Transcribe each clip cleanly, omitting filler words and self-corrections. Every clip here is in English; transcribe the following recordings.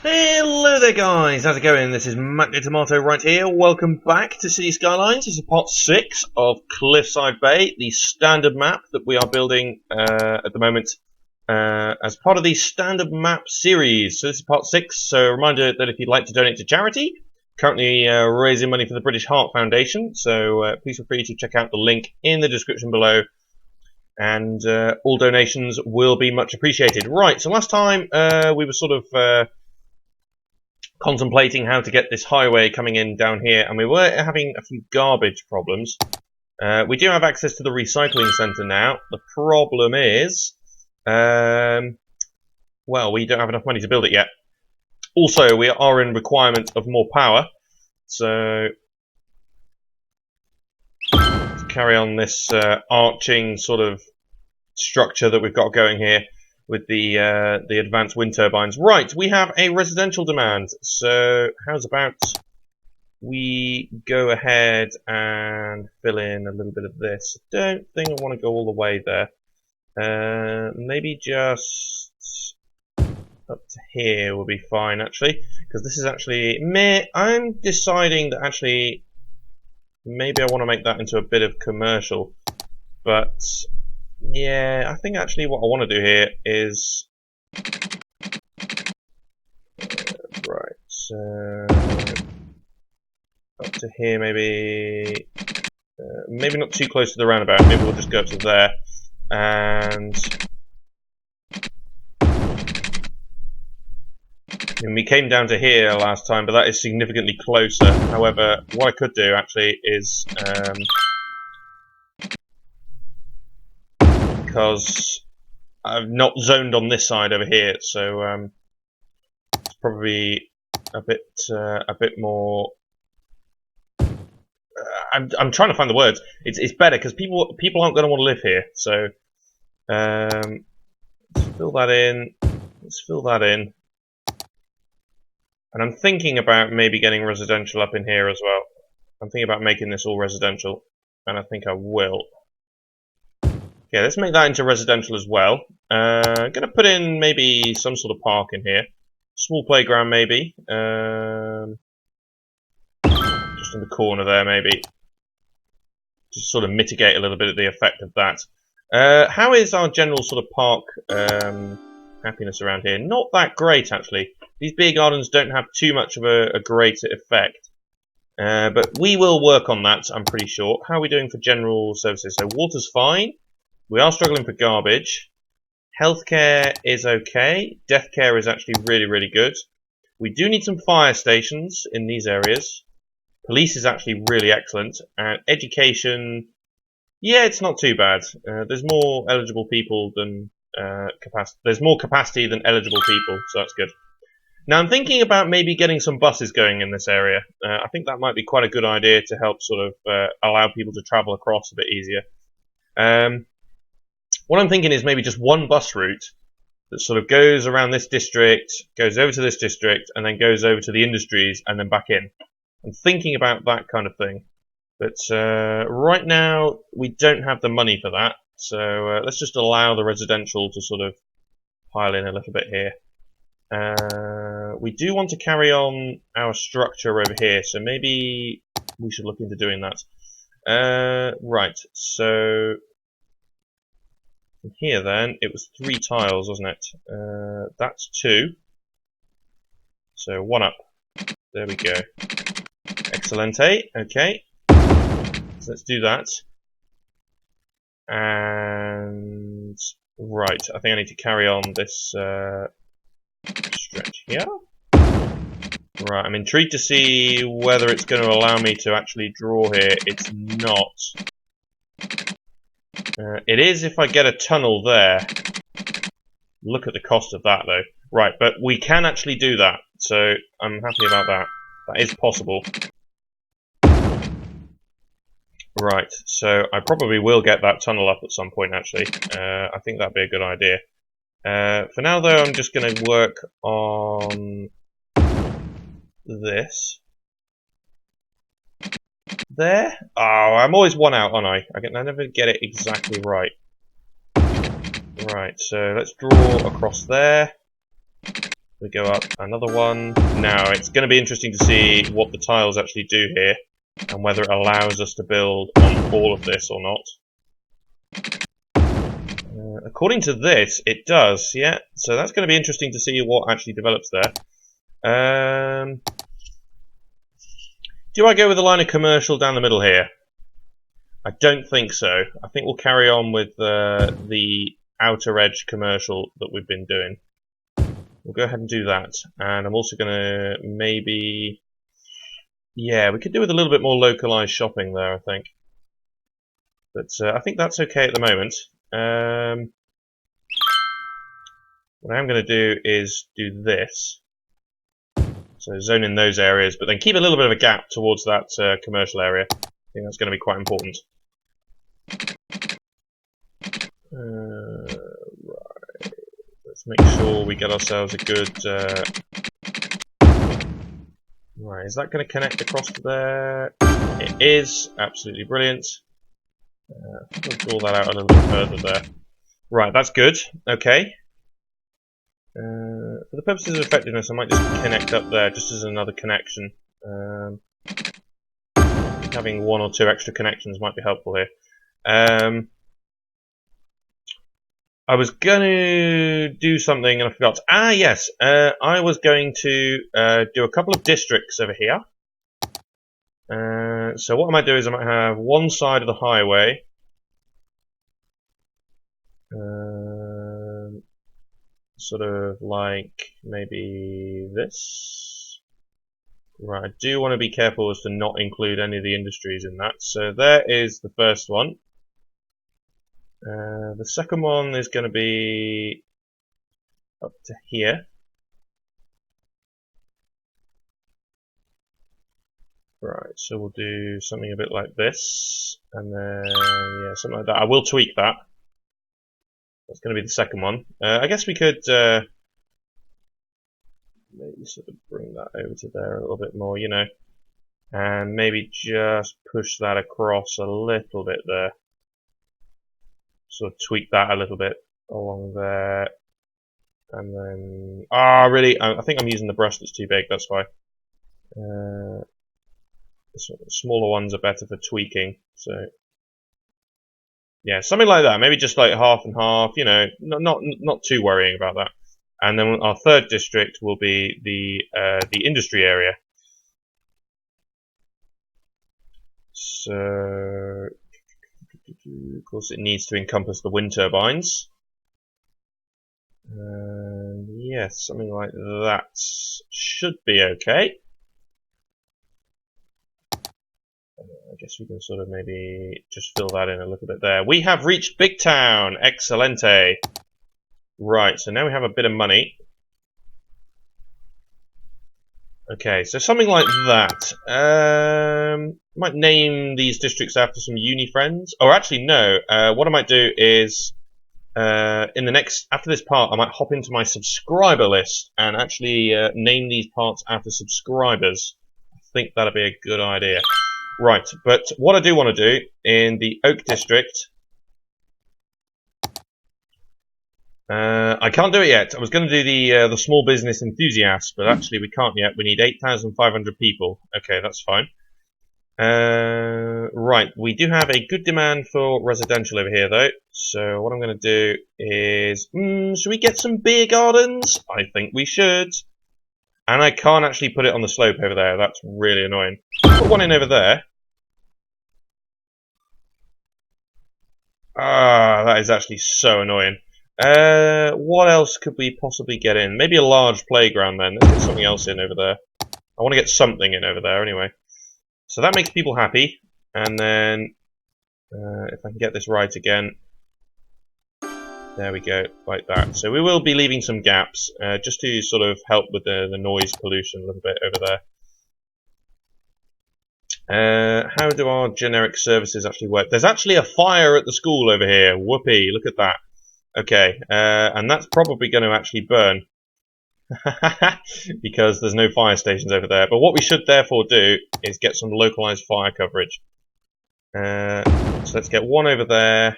Hello there guys, how's it going? This is Mac the Tomato right here. Welcome back to City Skylines. This is part 6 of Cliffside Bay, the standard map that we are building at the moment as part of the standard map series. So this is part 6, so a reminder that if you'd like to donate to charity, currently raising money for the British Heart Foundation, so please feel free to check out the link in the description below. And all donations will be much appreciated. Right, so last time we were sort of contemplating how to get this highway coming in down here, and we were having a few garbage problems. We do have access to the recycling centre now. The problem is, well, we don't have enough money to build it yet. Also, we are in requirement of more power, so to carry on this arching sort of structure that we've got going here with the advanced wind turbines. Right, we have a residential demand, so how's about we go ahead and fill in a little bit of this. I don't think I want to go all the way there. Maybe just up to here will be fine, actually, because this is actually... I'm deciding that actually maybe I want to make that into a bit of commercial, but... yeah, I think actually what I want to do here is... right, so... up to here maybe... maybe not too close to the roundabout, maybe we'll just go up to there, and we came down to here last time, but that is significantly closer. However, what I could do actually is... because I've not zoned on this side over here, so it's probably a bit more. I'm trying to find the words. It's better because people aren't going to want to live here. So let's fill that in. Let's fill that in. And I'm thinking about maybe getting residential up in here as well. I'm thinking about making this all residential, and I think I will. Yeah, let's make that into residential as well. I'm going to put in maybe some sort of park in here. Small playground maybe. Just in the corner there maybe. Just sort of mitigate a little bit of the effect of that. How is our general sort of park happiness around here? Not that great, actually. These beer gardens don't have too much of a great effect. But we will work on that, I'm pretty sure. How are we doing for general services? So water's fine. We are struggling for garbage. Healthcare is okay. Death care is actually really, really good. We do need some fire stations in these areas. Police is actually really excellent. And education, yeah, it's not too bad. There's more eligible people than capacity. There's more capacity than eligible people, so that's good. Now I'm thinking about maybe getting some buses going in this area. I think that might be quite a good idea to help sort of allow people to travel across a bit easier. What I'm thinking is maybe just one bus route that sort of goes around this district, goes over to this district, and then goes over to the industries, and then back in. I'm thinking about that kind of thing. But right now, we don't have the money for that, so let's just allow the residential to sort of pile in a little bit here. We do want to carry on our structure over here, so maybe we should look into doing that. Right, so... here then, it was 3 tiles, wasn't it? That's 2. So 1 up. There we go. Excellente. Okay. So let's do that. And right, I think I need to carry on this stretch here. Right, I'm intrigued to see whether it's going to allow me to actually draw here. It's not. It is if I get a tunnel there. Look at the cost of that, though. Right, but we can actually do that, so I'm happy about that. That is possible. Right, so I probably will get that tunnel up at some point, actually. I think that'd be a good idea. For now, though, I'm just going to work on this. There? Oh, I'm always 1 out, aren't I? I never get it exactly right. Right, so let's draw across there. We go up another one. Now, it's going to be interesting to see what the tiles actually do here, and whether it allows us to build on all of this or not. According to this, it does, yeah. So that's going to be interesting to see what actually develops there. Do I go with a line of commercial down the middle here? I don't think so. I think we'll carry on with the outer edge commercial that we've been doing. We'll go ahead and do that. And I'm also going to maybe... Yeah, we could do with a little bit more localized shopping there, I think. But I think that's okay at the moment. What I'm going to do is do this. So zone in those areas, but then keep a little bit of a gap towards that commercial area. I think that's going to be quite important. Right. Let's make sure we get ourselves a good... Right, is that going to connect across to there? It is. Absolutely brilliant. We'll draw that out a little bit further there. Right, that's good. Okay. For the purposes of effectiveness, I might just connect up there, just as another connection. Having one or two extra connections might be helpful here. I was going to do something and I forgot. Ah, yes. I was going to do a couple of districts over here. So what I might do is I might have one side of the highway. Sort of like maybe this. Right, I do want to be careful as to not include any of the industries in that. So there is the first one. The second one is going to be up to here. Right, so we'll do something a bit like this, and then, yeah, something like that. I will tweak that. That's going to be the second one. I guess we could maybe sort of bring that over to there a little bit more, you know, and maybe just push that across a little bit there. Sort of tweak that a little bit along there, and then really, I think I'm using the brush that's too big. That's why. The smaller ones are better for tweaking. So yeah, something like that. Maybe just like half and half. You know, not too worrying about that. And then our third district will be the industry area. So. Of course, it needs to encompass the wind turbines. Yes, something like that should be okay. I guess we can sort of maybe just fill that in a little bit there. We have reached Big Town. Excelente. Right, so now we have a bit of money. Okay, so something like that. Might name these districts after some uni friends. Or actually, no. What I might do is, after this part, I might hop into my subscriber list and actually name these parts after subscribers. I think that'd be a good idea. Right, but what I do want to do in the Oak District, I can't do it yet. I was going to do the small business enthusiasts, but actually we can't yet. We need 8,500 people. Okay, that's fine. Right, we do have a good demand for residential over here, though. So what I'm going to do is, should we get some beer gardens? I think we should. And I can't actually put it on the slope over there. That's really annoying. Put one in over there. That is actually so annoying. What else could we possibly get in? Maybe a large playground then. Let's get something else in over there. I want to get something in over there anyway. So that makes people happy. And then, if I can get this right again. There we go, like that. So we will be leaving some gaps, just to sort of help with the noise pollution a little bit over there. How do our generic services actually work? There's actually a fire at the school over here. Whoopee, look at that. Okay, and that's probably going to actually burn. Because there's no fire stations over there. But what we should therefore do is get some localized fire coverage. So let's get one over there.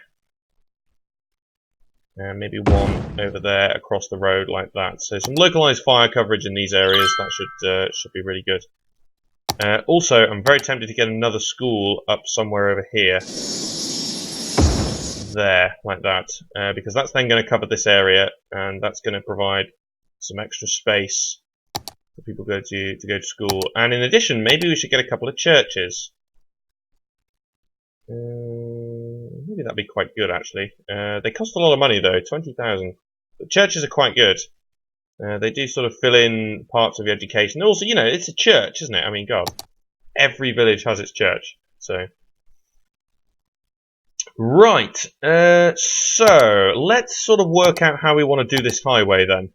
And maybe one over there across the road like that. So some localized fire coverage in these areas, that should be really good. Also, I'm very tempted to get another school up somewhere over here. There, like that. Because that's then going to cover this area, and that's going to provide some extra space for people to go to school. And in addition, maybe we should get a couple of churches. Maybe that'd be quite good, actually. They cost a lot of money, though, 20,000. But churches are quite good. They do sort of fill in parts of the education. Also, you know, it's a church, isn't it? I mean, God, every village has its church. So, right. So let's sort of work out how we want to do this highway then.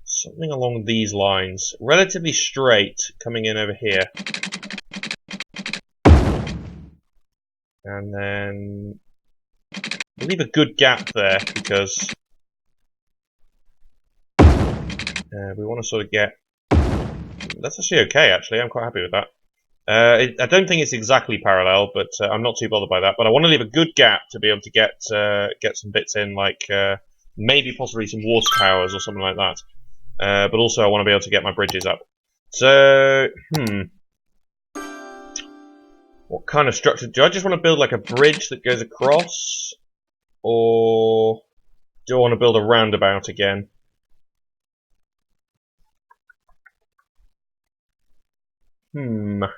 Something along these lines. Relatively straight, coming in over here. And then we'll leave a good gap there, because we want to sort of get... That's actually okay, actually. I'm quite happy with that. I don't think it's exactly parallel, but I'm not too bothered by that. But I want to leave a good gap to be able to get some bits in, like maybe possibly some water towers or something like that. But also I want to be able to get my bridges up. So, what kind of structure? Do I just want to build like a bridge that goes across? Or do I want to build a roundabout again? Because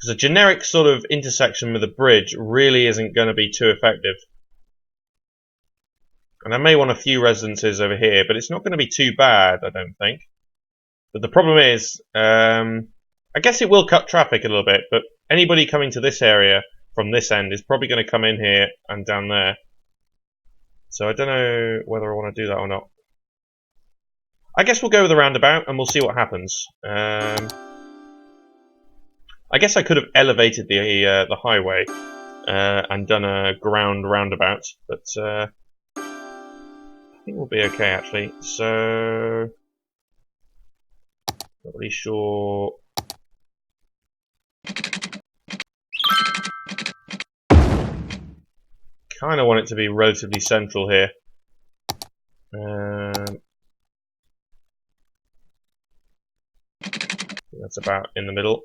a generic sort of intersection with a bridge really isn't going to be too effective. And I may want a few residences over here, but it's not going to be too bad, I don't think. But the problem is, I guess it will cut traffic a little bit, but anybody coming to this area from this end is probably going to come in here and down there. So I don't know whether I want to do that or not. I guess we'll go with the roundabout and we'll see what happens. I guess I could have elevated the highway and done a ground roundabout, but I think we'll be okay actually. So not really sure. Kind of want it to be relatively central here. That's about in the middle.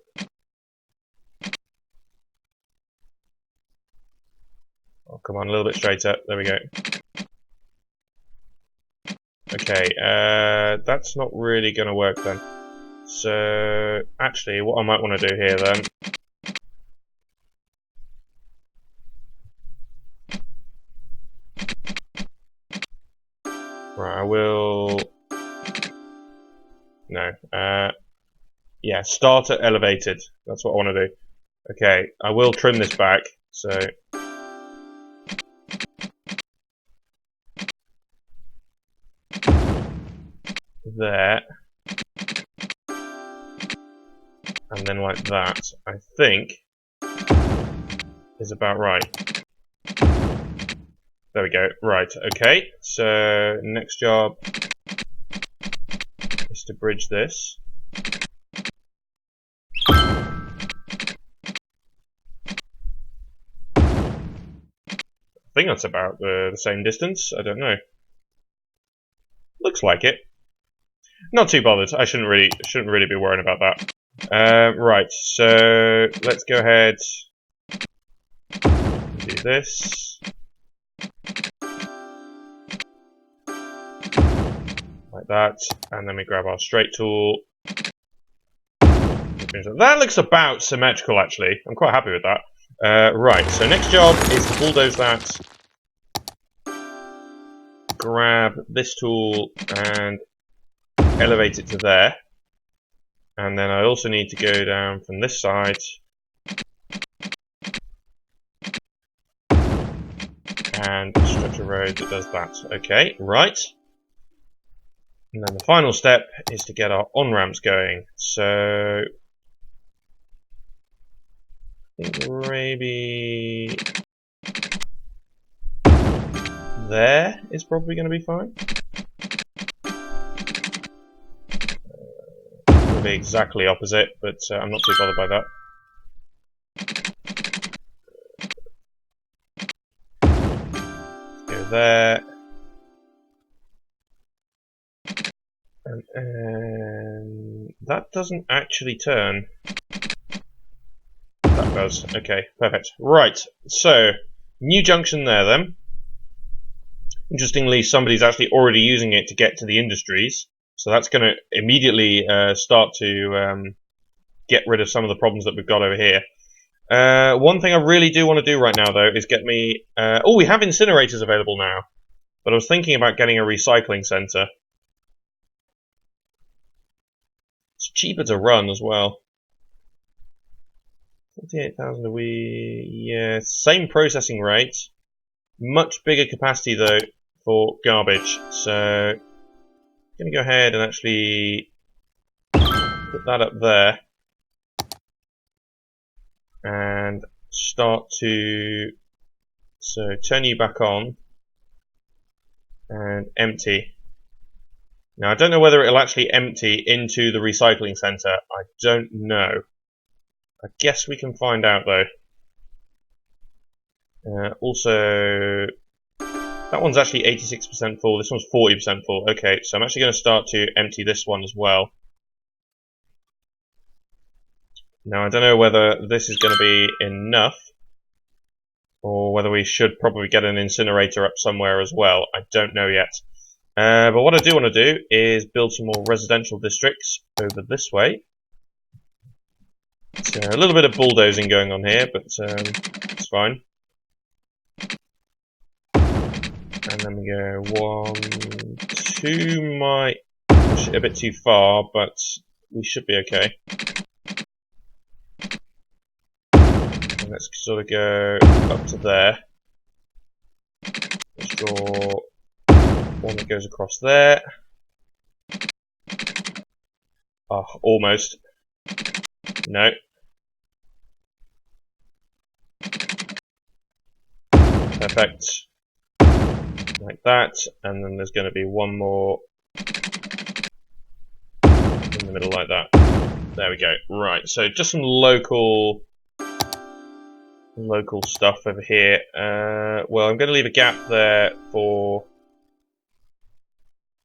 Oh, come on, a little bit straighter. There we go. Okay, that's not really going to work then. So, actually, what I might want to do here then... Right, I will... No, yeah, start at elevated. That's what I want to do. Okay, I will trim this back, so... There. And then like that, I think, is about right. There we go. Right, okay. So, next job is to bridge this. I think that's about the same distance. I don't know. Looks like it. Not too bothered. I shouldn't really be worrying about that. Right. So let's go ahead and do this like that, and then we grab our straight tool. That looks about symmetrical, actually. I'm quite happy with that. Right, so next job is to bulldoze that, grab this tool and elevate it to there. And then I also need to go down from this side and stretch a road that does that. Okay, right. And then the final step is to get our on-ramps going. So I think maybe there is probably going to be fine. to be exactly opposite, but I'm not too bothered by that. Go there. And that doesn't actually turn. That does. Okay, perfect. Right, so, new junction there then. Interestingly, somebody's actually already using it to get to the industries. So that's going to immediately start to get rid of some of the problems that we've got over here. One thing I really do want to do right now, though, is get me... oh, we have incinerators available now. But I was thinking about getting a recycling centre. It's cheaper to run as well. 48,000 a week. Yeah, same processing rate. Much bigger capacity, though, for garbage. So, I'm going to go ahead and actually put that up there. And start to... So, turn you back on. And empty. Now, I don't know whether it'll actually empty into the recycling centre. I don't know. I guess we can find out, though. Also, that one's actually 86% full. This one's 40% full. Okay, so I'm actually going to start to empty this one as well. Now, I don't know whether this is going to be enough, or whether we should probably get an incinerator up somewhere as well. I don't know yet. But what I do want to do is build some more residential districts over this way. So a little bit of bulldozing going on here, but it's fine. And then we go 1, 2, might push it a bit too far, but we should be okay. And let's sort of go up to there. Let's draw one that goes across there. Oh, almost. No. Perfect. Like that, and then there's going to be one more in the middle like that. There we go. Right, so just some local stuff over here. Well, I'm going to leave a gap there for...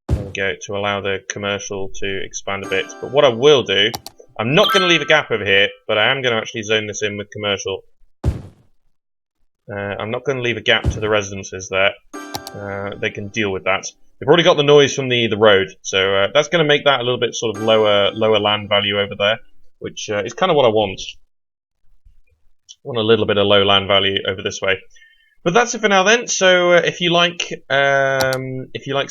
There we go, to allow the commercial to expand a bit. But what I will do, I'm not going to leave a gap over here, but I am going to actually zone this in with commercial. I'm not going to leave a gap to the residences there. They can deal with that. They've already got the noise from the road, so that's going to make that a little bit sort of lower land value over there, which is kind of what I want. I want a little bit of low land value over this way. But that's it for now then. So if you like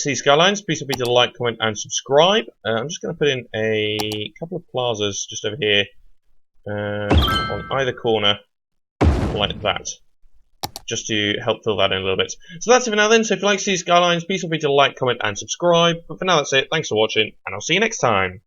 Sea Skylines, please feel free to like, comment, and subscribe. I'm just going to put in a couple of plazas just over here on either corner, like that, just to help fill that in a little bit. So that's it for now then. So if you like Sea Skylines, please feel free to like, comment, and subscribe. But for now, that's it. Thanks for watching, and I'll see you next time.